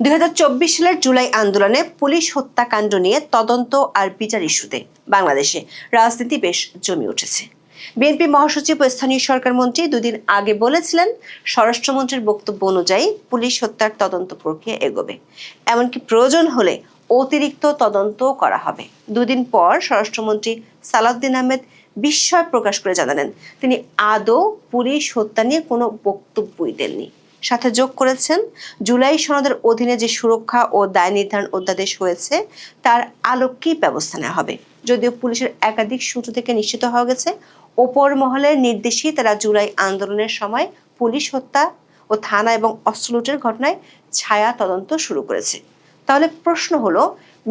2024 সালের জুলাই আন্দোলনে পুলিশ হত্যাকাণ্ড নিয়ে তদন্ত আর বিচার ইস্যুতে বাংলাদেশে রাজনীতি বেশ জমে উঠেছে। বিএনপি মহাসচিব ও স্থানীয় সরকার মন্ত্রী দুদিন আগে বলেছিলেন, স্বরাষ্ট্রমন্ত্রীর বক্তব্য অনুযায়ী পুলিশ হত্যার তদন্ত প্রক্রিয়া এগোবে, এমনকি প্রয়োজন হলে অতিরিক্ত তদন্ত করা হবে। দুদিন পর স্বরাষ্ট্রমন্ত্রী সালাউদ্দিন আহমেদ বিস্ময় প্রকাশ করে জানালেন, তিনি আদৌ পুলিশ হত্যা নিয়ে কোনো বক্তব্যই দেননি। সাথে যোগ করেছেন, জুলাই সনদের অধীনে যে সুরক্ষা ও দায় নির্ধারণ অধ্যাদেশ হয়েছে তার আলোকেই ব্যবস্থা নেওয়া হবে। যদিও পুলিশের একাধিক সূত্র থেকে নিশ্চিত হওয়া গেছে, ওপর মহলের নির্দেশেই তারা জুলাই আন্দোলনের সময় পুলিশ হত্যা ও থানা এবং অস্ত্র লুটের ঘটনায় ছায়া তদন্ত শুরু করেছে। তাহলে প্রশ্ন হলো,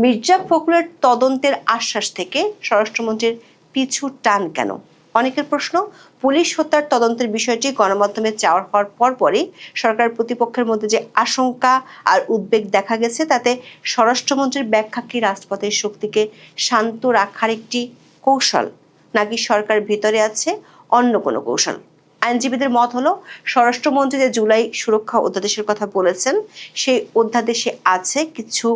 মির্জা ফখরুলের তদন্তের আশ্বাস থেকে স্বরাষ্ট্রমন্ত্রীর পিছু টান কেন? অনেকের প্রশ্ন, পুলিশ হত্যার তদন্তের বিষয়টি গণমাধ্যমে চাওয়া হওয়ার পরপরই সরকার প্রতিপক্ষের মধ্যে যে আশঙ্কা আর উদ্বেগ দেখা গেছে, তাতে স্বরাষ্ট্রমন্ত্রীর ব্যাখ্যা কি রাজপথের শক্তিকে শান্ত রাখার একটি কৌশল, নাকি সরকার ভিতরে আছে অন্য কোনো কৌশল? আইনজীবীদের মত হলো, স্বরাষ্ট্রমন্ত্রী যে জুলাই সুরক্ষা অধ্যাদেশের কথা বলেছেন, সেই অধ্যাদেশে আছে কিছু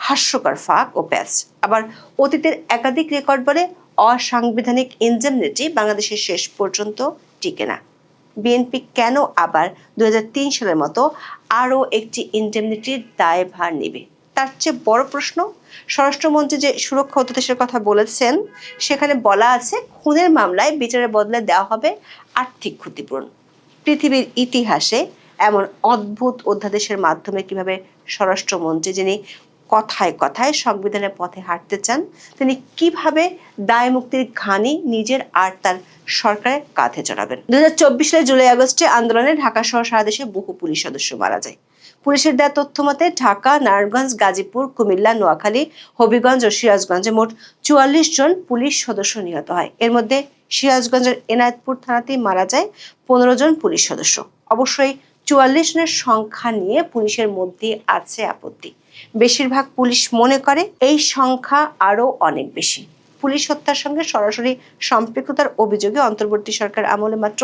হাস্যকর ফাঁক ও প্যাচ। আবার অতীতের একাধিক রেকর্ড বলে অসাংবিধানিক ইনডেমনিটি বাংলাদেশের শেষ পর্যন্ত টিকে না। বিএনপি কেন আবার 2003 সালের মতো আরও একটি ইনডেমনিটির দায়ভার নেবে? তার চেয়ে বড় প্রশ্ন, স্বরাষ্ট্রমন্ত্রী যে সুরক্ষা অধ্যাদেশের কথা বলেছেন, সেখানে বলা আছে খুনের মামলায় বিচারের বদলে দেওয়া হবে আর্থিক ক্ষতিপূরণ। পৃথিবীর ইতিহাসে এমন অদ্ভুত অধ্যাদেশের মাধ্যমে কিভাবে স্বরাষ্ট্রমন্ত্রী, যিনি কথায় কথায় সংবিধানের পথে হাঁটতে চান, তিনি কিভাবে দায় মুক্তির ঘানি নিজের আর তার সরকারের কাঁধে চড়াবেন? 2024 সালের জুলাই আগস্টে আন্দোলনে ঢাকা সহ সারা দেশে বহু পুলিশ সদস্য মারা যায়। পুলিশের দেওয়া তথ্য মতে ঢাকা, নারায়ণগঞ্জ, গাজীপুর, কুমিল্লা, নোয়াখালী, হবিগঞ্জ ও সিরাজগঞ্জে মোট 44 জন পুলিশ সদস্য নিহত হয়। এর মধ্যে সিরাজগঞ্জের এনায়েতপুর থানাতেই মারা যায় 15 জন পুলিশ সদস্য। অবশ্যই 44 জনের সংখ্যা নিয়ে পুলিশের মধ্যে আছে আপত্তি। বেশিরভাগ পুলিশ মনে করে এই সংখ্যা আরো অনেক বেশি। পুলিশ হত্যার সঙ্গে সরাসরি সম্পৃক্ততার অভিযোগে অন্তর্বর্তী সরকার আমলে মাত্র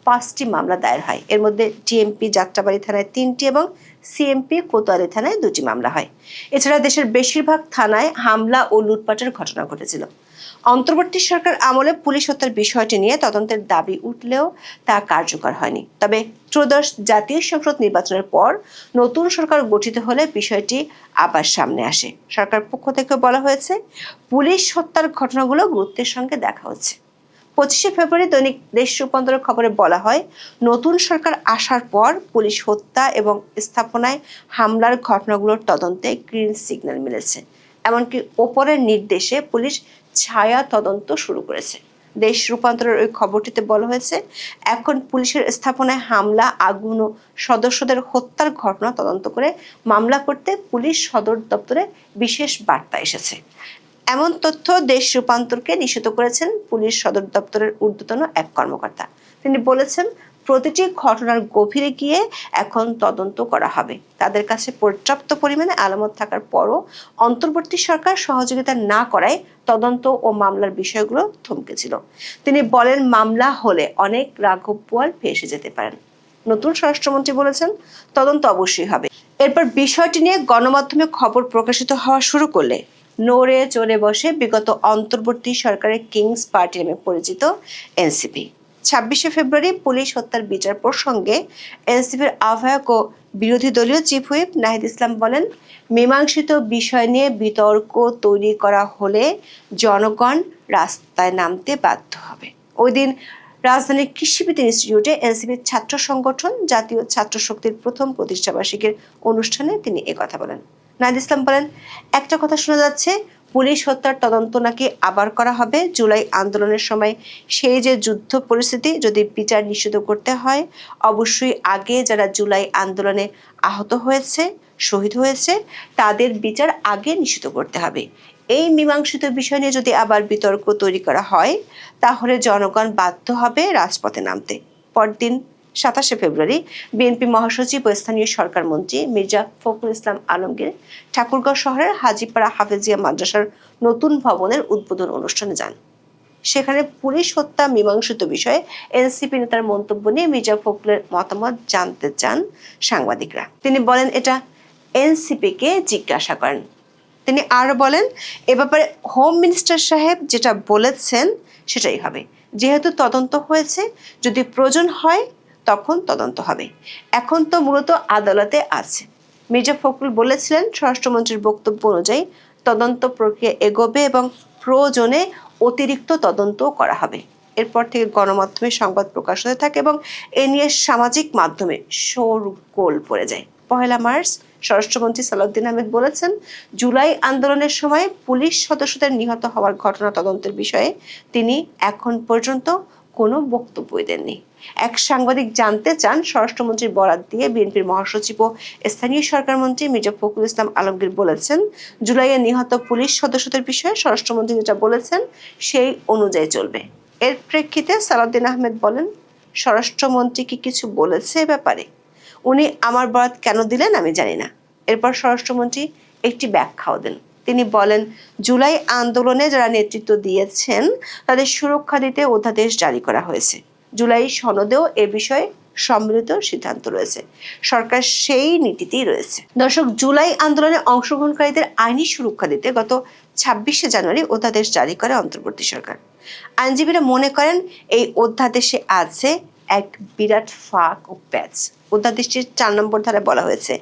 5টি মামলা দায়ের হয়। এর মধ্যে ডিএমপি যাত্রাবাড়ি থানায় 3টি এবং সিএমপি কোতোয়ালি থানায় 2টি মামলা হয়। এছাড়া দেশের বেশিরভাগ থানায় হামলা ও লুটপাটের ঘটনা ঘটেছিল। অন্তর্বর্তী সরকার আমলে পুলিশ হত্যার বিষয়টি নিয়ে তদন্তের দাবি উঠলেও তা কার্যকর হয়নি। তবে ত্রয়োদশ জাতীয় সংসদ নির্বাচনের পর নতুন সরকার গঠিত হলে বিষয়টি আবার সামনে আসে। সরকার পক্ষ থেকে বলা হয়েছে, পুলিশ হত্যার ঘটনাগুলো গুরুত্বের সঙ্গে দেখা হচ্ছে। 25শে ফেব্রুয়ারি দৈনিক দেশ রূপান্তরের খবরে বলা হয়, নতুন সরকার আসার পর পুলিশ হত্যা এবং স্থাপনায় হামলার ঘটনাগুলোর তদন্তে গ্রিন সিগন্যাল মিলেছে। এমনকি ওপরের নির্দেশে পুলিশ ছায়া তদন্ত শুরু করেছে। দেশ রূপান্তরের ওই খবরটিতে বলা হয়েছে, এখন পুলিশের স্থাপনায় হামলা, আগুন ও সদস্যদের হত্যার ঘটনা তদন্ত করে মামলা করতে পুলিশ সদর দপ্তরে বিশেষ বার্তা এসেছে। এমন তথ্য দেশ রূপান্তরকে নিশ্চিত করেছেন পুলিশ সদর দপ্তরের ঊর্ধ্বতন এক কর্মকর্তা। তিনি বলেছেন, প্রতিটি ঘটনার গভীরে গিয়ে এখন তদন্ত করা হবে। তাদের কাছে পর্যাপ্ত পরিমাণে আলামত থাকার পরও অন্তর্বর্তী সরকার সহযোগিতা না করায় তদন্ত ও মামলার বিষয়গুলো থমকেছিল। তিনি বলেন, মামলা হলে অনেক রাঘব বোয়াল ফেঁসে যেতে পারেন। নতুন স্বরাষ্ট্রমন্ত্রী বলেছেন, তদন্ত অবশ্যই হবে। এরপর বিষয়টি নিয়ে গণমাধ্যমে খবর প্রকাশিত হওয়া শুরু করলে নড়ে চড়ে বসে বিগত অন্তর্বর্তী সরকারের কিংস পার্টি নামে পরিচিত এনসিপি। 26শে ফেব্রুয়ারি পুলিশ হত্যার বিচার প্রসঙ্গে এনসিপির আহ্বায়ক ও বিরোধী দলীয় চিফ হুইপ নাহিদ ইসলাম বলেন, মীমাংসিত বিষয় নিয়ে বিতর্ক তৈরি করা হলে জনগণ রাস্তায় নামতে বাধ্য হবে। ওই দিন রাজধানীর কৃষিবিদ ইনস্টিটিউটে এনসিপির ছাত্র সংগঠন জাতীয় ছাত্র শক্তির প্রথম প্রতিষ্ঠাবার্ষিকীর অনুষ্ঠানে তিনি একথা বলেন। নাহিদ ইসলাম বলেন, একটা কথা শোনা যাচ্ছে, পুলিশ হত্যার তদন্ত নাকি আবার করা হবে। জুলাই আন্দোলনের সময় সেই যে যুদ্ধ পরিস্থিতি, যদি বিচার নিশ্চিত করতে হয়, অবশ্যই আগে যারা জুলাই আন্দোলনে আহত হয়েছে, শহীদ হয়েছে, তাদের বিচার আগে নিশ্চিত করতে হবে। এই মীমাংসিত বিষয় নিয়ে যদি আবার বিতর্ক তৈরি করা হয়, তাহলে জনগণ বাধ্য হবে রাজপথে নামতে। পরদিন 27শে ফেব্রুয়ারি বিএনপি মহাসচিব ও স্থানীয় সরকার মন্ত্রী মির্জা ফখরুল ইসলাম আলমগীর ঠাকুরগাঁও শহরের হাজীপাড়া হাফেজিয়া মাদ্রাসার নতুন ভবনের উদ্বোধন অনুষ্ঠানে যান। সেখানে পুলিশ হত্যা মীমাংসিত বিষয়ে এনসিপি নেতার মন্তব্য নিয়ে মির্জা ফখরুলের মতামত জানতে চান সাংবাদিকরা। তিনি বলেন, এটা এনসিপিকে জিজ্ঞাসা করেন। তিনি আরো বলেন, এ ব্যাপারে হোম মিনিস্টার সাহেব যেটা বলেছেন সেটাই হবে। যেহেতু তদন্ত হয়েছে, যদি প্রয়োজন হয় তখন তদন্ত হবে। এখন তো মূলত আদালতে আছে। মির্জা ফখরুল বলেছিলেন, স্বরাষ্ট্রমন্ত্রীর বক্তব্য অনুযায়ী তদন্ত প্রক্রিয়া এগোবে এবং প্রয়োজনে অতিরিক্ত তদন্ত করা হবে। এরপর থেকে গণমাধ্যমে সংবাদ প্রকাশ হতে থাকে এবং এ নিয়ে সামাজিক মাধ্যমে শোরগোল পড়ে যায়। 1 মার্চ স্বরাষ্ট্রমন্ত্রী সালাউদ্দিন আহমেদ বলেছেন, জুলাই আন্দোলনের সময় পুলিশ সদস্যদের নিহত হওয়ার ঘটনা তদন্তের বিষয়ে তিনি এখন পর্যন্ত কোনো বক্তব্যই দেননি। এক সাংবাদিক জানতে চান, স্বরাষ্ট্রমন্ত্রীর বরাত দিয়ে বিএনপির মহাসচিব ও স্থানীয় সরকার মন্ত্রী মির্জা ফখরুল ইসলাম আলমগীর বলেছেন, জুলাইয়ে নিহত পুলিশ সদস্যদের বিষয়ে স্বরাষ্ট্রমন্ত্রী যেটা বলেছেন সেই অনুযায়ী চলবে। এর প্রেক্ষিতে সালাউদ্দিন আহমেদ বলেন, স্বরাষ্ট্রমন্ত্রী কি কিছু বলেছে এ ব্যাপারে? উনি আমার বরাত কেন দিলেন আমি জানি না। এরপর স্বরাষ্ট্রমন্ত্রী একটি ব্যাখ্যাও দেন। তিনি বলেন, জুলাই আন্দোলনে যারা নেতৃত্ব দিয়েছেন তাদের সুরক্ষা দিতে অধ্যাদেশ জারি করা হয়েছে। জুলাই সনদেও এ বিষয়ে সম্মিলিত সিদ্ধান্ত রয়েছে। সরকার সেই নীতিতেই রয়েছে। দর্শক, জুলাই আন্দোলনে অংশগ্রহণকারীদের আইনি সুরক্ষা দিতে গত 26শে জানুয়ারি অধ্যাদেশ জারি করে অন্তর্বর্তী সরকার। আইনজীবীরা মনে করেন, এই অধ্যাদেশে আছে এক বিরাট ফাঁক ও প্যাচ। অধ্যাদেশটির 4 নম্বর ধারায় বলা হয়েছে,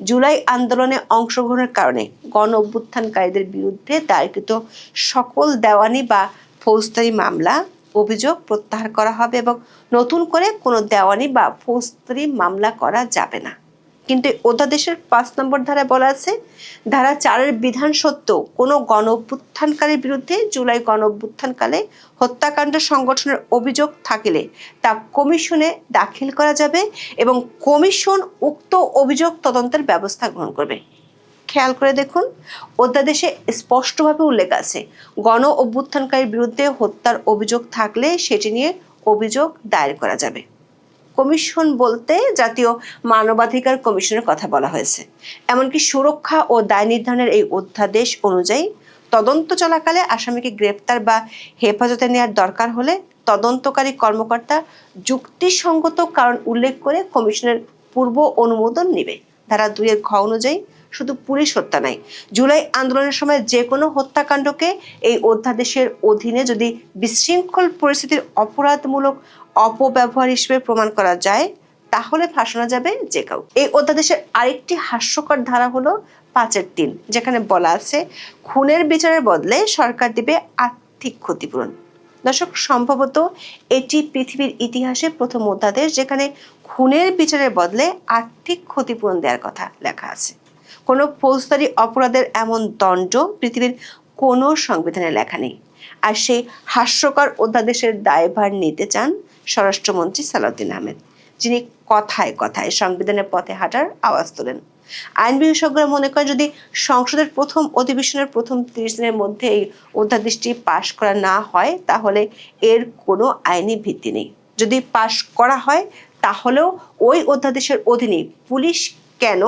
জুলাই আন্দোলনে অংশগ্রহণের কারণে গণ অভ্যুত্থানকারীদের বিরুদ্ধে দায়েরকৃত সকল দেওয়ানি বা ফৌজদারি মামলা অভিযোগ প্রত্যাহার করা হবে এবং নতুন করে কোনো দেওয়ানি বা ফৌজদারি মামলা করা যাবে না। কিন্তু অধ্যাদেশের 5 নম্বর ধারায় বলা আছে, ধারা 4-এর বিধান সত্ত্বেও কোনো গণ অভ্যুত্থানকারীর বিরুদ্ধে জুলাই গণ অভ্যুত্থানকালে হত্যাকাণ্ড সংগঠনের অভিযোগ থাকিলে তা কমিশনে দাখিল করা যাবে এবং কমিশন উক্ত অভিযোগ তদন্তের ব্যবস্থা গ্রহণ করবে। খেয়াল করে দেখুন, অধ্যাদেশে স্পষ্টভাবে উল্লেখ আছে, গণ অভ্যুত্থানকারীর বিরুদ্ধে হত্যার অভিযোগ থাকলে সেটি নিয়ে অভিযোগ দায়ের করা যাবে। কমিশন বলতে জাতীয় মানবাধিকার কমিশনের কথা বলা হয়েছে। এমনকি সুরক্ষা ও দায় নির্ধারণের এই অধ্যাদেশ অনুযায়ী তদন্ত চলাকালে আসামিকে গ্রেপ্তার বা হেফাজতে নেওয়ার দরকার হলে তদন্তকারী কর্মকর্তা যুক্তিসঙ্গত কারণ উল্লেখ করে কমিশনের পূর্ব অনুমোদন নেবে। ধারা 2-এর ঘ অনুযায়ী শুধু পুলিশ হত্যা নাই, জুলাই আন্দোলনের সময় যে কোনো হত্যাকাণ্ডকে এই অধ্যাদেশের অধীনে যদি বিশৃঙ্খল পরিস্থিতির অপরাধমূলক অপব্যবহার হিসেবে প্রমাণ করা যায় তাহলে ফাঁসানো যাবে যে কাউ। এই অধ্যাদেশের আরেকটি হাস্যকর ধারা হলো 5-3, যেখানে বলা আছে, খুনের বিচারের বদলে সরকার দেবে আর্থিক ক্ষতিপূরণ। দর্শক, সম্ভবত এটি পৃথিবীর ইতিহাসে প্রথম অধ্যাদেশ যেখানে খুনের বিচারের বদলে আর্থিক ক্ষতিপূরণ দেওয়ার কথা লেখা আছে। কোনো ফৌজদারি অপরাধের এমন দণ্ড পৃথিবীর কোনো সংবিধানে লেখা নেই। আর সেই হাস্যকর অধ্যাদেশের দায়ভার নিতে চান স্বরাষ্ট্রমন্ত্রী সালাউদ্দিন আহমেদ, যিনি কথায় কথায় সংবিধানের পথে হাঁটার আওয়াজ তোলেন। আইন বিশেষজ্ঞরা মনে করেন, যদি সংসদের প্রথম অধিবেশনের প্রথম 30 দিনের মধ্যে এই অধ্যাদেশটি পাশ করা না হয় তাহলে এর কোনো আইনি ভিত্তি নেই। যদি পাশ করা হয় তাহলেও ওই অধ্যাদেশের অধীনে পুলিশ কেন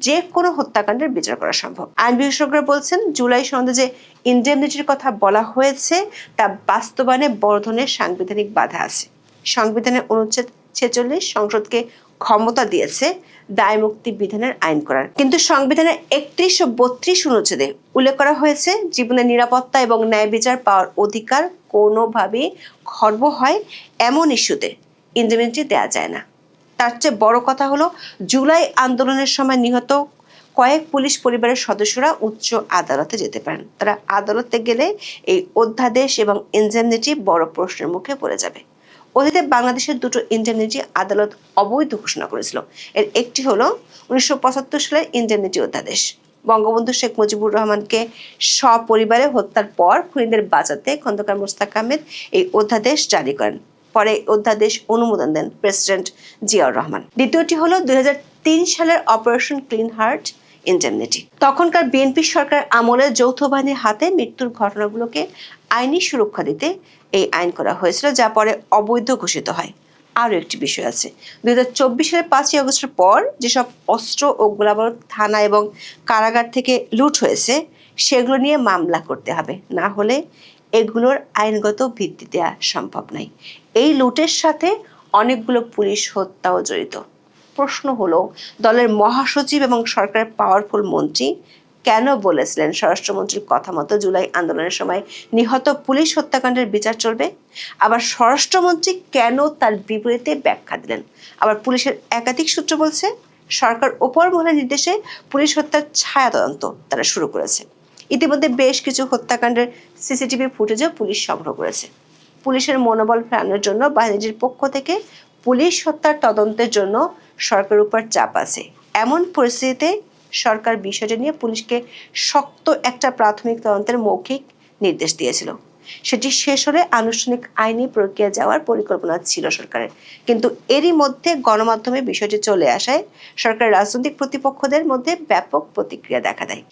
যে কোনো হত্যাকাণ্ডের বিচার করা সম্ভব। আইন বিশেষজ্ঞরা বলছেন, জুলাই সনদে যে ইনডেমনিটির কথা বলা হয়েছে তা বাস্তবায়নে বড় ধরনের সাংবিধানিক বাধা আছে। সংবিধানের অনুচ্ছেদ 46 সংসদকে ক্ষমতা দিয়েছে দায় মুক্তি বিধানের আইন করার, কিন্তু সংবিধানের 31 ও 32 অনুচ্ছেদে উল্লেখ করা হয়েছে, জীবনের নিরাপত্তা এবং ন্যায় বিচার পাওয়ার অধিকার কোনোভাবেই খর্ব হয় এমন ইস্যুতে ইনডেমনিটি দেওয়া যায় না। তার চেয়ে বড় কথা হলো, জুলাই আন্দোলনের সময় নিহত কয়েক পুলিশ পরিবারের সদস্যরা উচ্চ আদালতে যেতে পারেন। তারা আদালতে গেলে এই অধ্যাদেশ এবং ইনডেমনিটি বড় প্রশ্নের মুখে পড়ে যাবে। অতীতে বাংলাদেশের 2টো ইনডেমনিটি আদালত অবৈধ ঘোষণা করেছিল। এর একটি হলো 1975 সালের ইনডেমনিটি অধ্যাদেশ। বঙ্গবন্ধু শেখ মুজিবুর রহমানকে সপরিবারে হত্যার পর খুনিদের বাঁচাতে খন্দকার মোস্তাক আহমেদ এই অধ্যাদেশ জারি করেন। পরে অধ্যাদেশ অনুমোদন দেন প্রেসিডেন্ট জিয়াউর রহমান। দ্বিতীয়টি হলো 2003 সালের অপারেশন ক্লিন হার্ট ইনডেমনিটি। তখনকার বিএনপি সরকার আমলে যৌথ বাহিনীর হাতে মৃত্যুর ঘটনাগুলোকে আইনি সুরক্ষা দিতে এই আইন করা হয়েছিল, যা পরে অবৈধ ঘোষিত হয়। আরও একটি বিষয় আছে, 2024 সালের 5ই আগস্টের পর যেসব অস্ত্র ও গোলাবারুদ থানা এবং কারাগার থেকে লুট হয়েছে সেগুলো নিয়ে মামলা করতে হবে, না হলে এগুলোর আইনগত ভিত্তি দেওয়া সম্ভব নয়। এই লুটের সাথে অনেকগুলো পুলিশ হত্যাও জড়িত। প্রশ্ন হলো, দলের মহাসচিব এবং সরকারের পাওয়ারফুল মন্ত্রী কেন বলেছিলেন স্বরাষ্ট্রমন্ত্রীর কথা মতো জুলাই আন্দোলনের সময় নিহত পুলিশ হত্যাকাণ্ডের বিচার চলবে? আবার স্বরাষ্ট্রমন্ত্রী কেন তার বিপরীতে ব্যাখ্যা দিলেন? আবার পুলিশের একাধিক সূত্র বলছে সরকার ওপর মহলের নির্দেশে পুলিশ হত্যার ছায়া তদন্ত তারা শুরু করেছে। ইতিমধ্যে বেশ কিছু হত্যাকাণ্ডের সিসিটিভি ফুটেজও পুলিশ সংগ্রহ করেছে। পুলিশের মনোবল ফেরানোর জন্য বাহিনীর পক্ষ থেকে পুলিশ হত্যার তদন্তের জন্য সরকারের উপর চাপ আছে। এমন পরিস্থিতিতে সরকার বিষয়টি নিয়ে পুলিশকে শক্ত একটা প্রাথমিক তদন্তের মৌখিক নির্দেশ দিয়েছিল। সেটি শেষ হলে আনুষ্ঠানিক আইনি প্রক্রিয়া যাওয়ার পরিকল্পনা ছিল সরকারের, কিন্তু এরই মধ্যে গণমাধ্যমে বিষয়টি চলে আসায় সরকার রাজনৈতিক প্রতিপক্ষদের মধ্যে ব্যাপক প্রতিক্রিয়া দেখা দেয়।